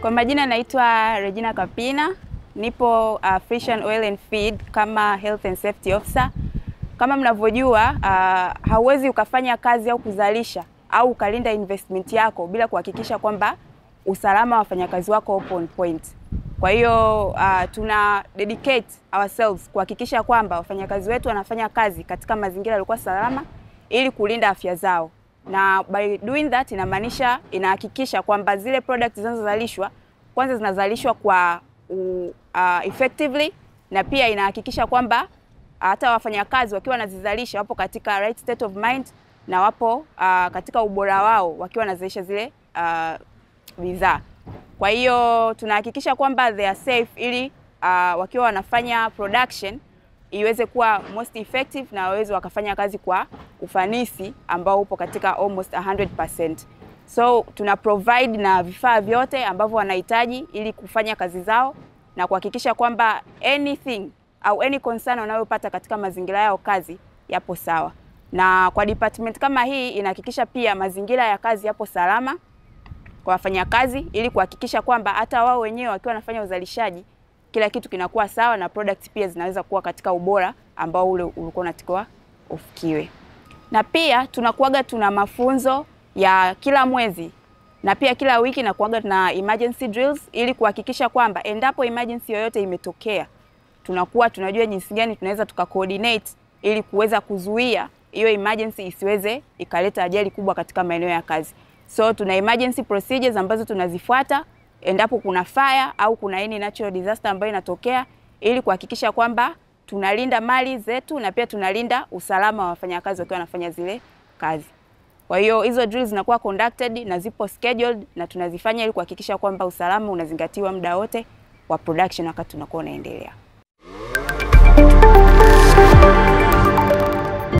Kwa majina naitwa Regina Kapina, nipo Frisian Oil and Feed kama Health and Safety Officer. Kama mnavyojua, hauwezi ukafanya kazi au kuzalisha au ukalinda investment yako bila kuhakikisha kwamba usalama wa wafanyakazi wako upo on point. Kwa hiyo tuna dedicate ourselves kuhakikisha kwamba wafanyakazi wetu wanafanya kazi katika mazingira yalikuwa salama ili kulinda afya zao. Na by doing that inahakikisha kwamba zile products zinazozalishwa kwanza zinazalishwa kwa effectively, na pia inahakikisha kwamba hata wafanyakazi wakiwa wanazizalisha wapo katika right state of mind na wapo katika ubora wao wakiwa wanazalisha zile bidhaa. Kwa hiyo tunahakikisha kwamba they are safe ili wakiwa wanafanya production iweze kuwa most effective na waweze wakafanya kazi kwa ufanisi ambao upo katika almost 100%. So tuna provide na vifaa vyote ambavyo wanahitaji ili kufanya kazi zao na kuhakikisha kwamba anything au any concern wanayopata katika mazingira yao kazi yapo sawa. Na kwa department kama hii inahakikisha pia mazingira ya kazi yapo salama kwa wafanyakazi ili kuhakikisha kwamba hata wao wenyewe wakiwa wanafanya uzalishaji kila kitu kinakuwa sawa na product pia zinaweza kuwa katika ubora ambao ule ulikuwa unatakiwa ufikiwe. Na pia tuna mafunzo ya kila mwezi na pia kila wiki na tuna emergency drills ili kuhakikisha kwamba endapo emergency yoyote imetokea tunajua jinsi gani tunaweza coordinate ili kuweza kuzuia hiyo emergency isiweze ikaleta ajali kubwa katika maeneo ya kazi. So tuna emergency procedures ambazo tunazifuata endapo kuna fire au kuna any natural disaster ambayo inatokea ili kuhakikisha kwamba tunalinda mali zetu na pia tunalinda usalama wa wafanyakazi wakiwa wanafanya zile kazi. Kwa hiyo hizo drills zinakuwa conducted na zipo scheduled na tunazifanya ili kuhakikisha kwamba usalama unazingatiwa muda wote wa production wakati tunakuwa unaendelea.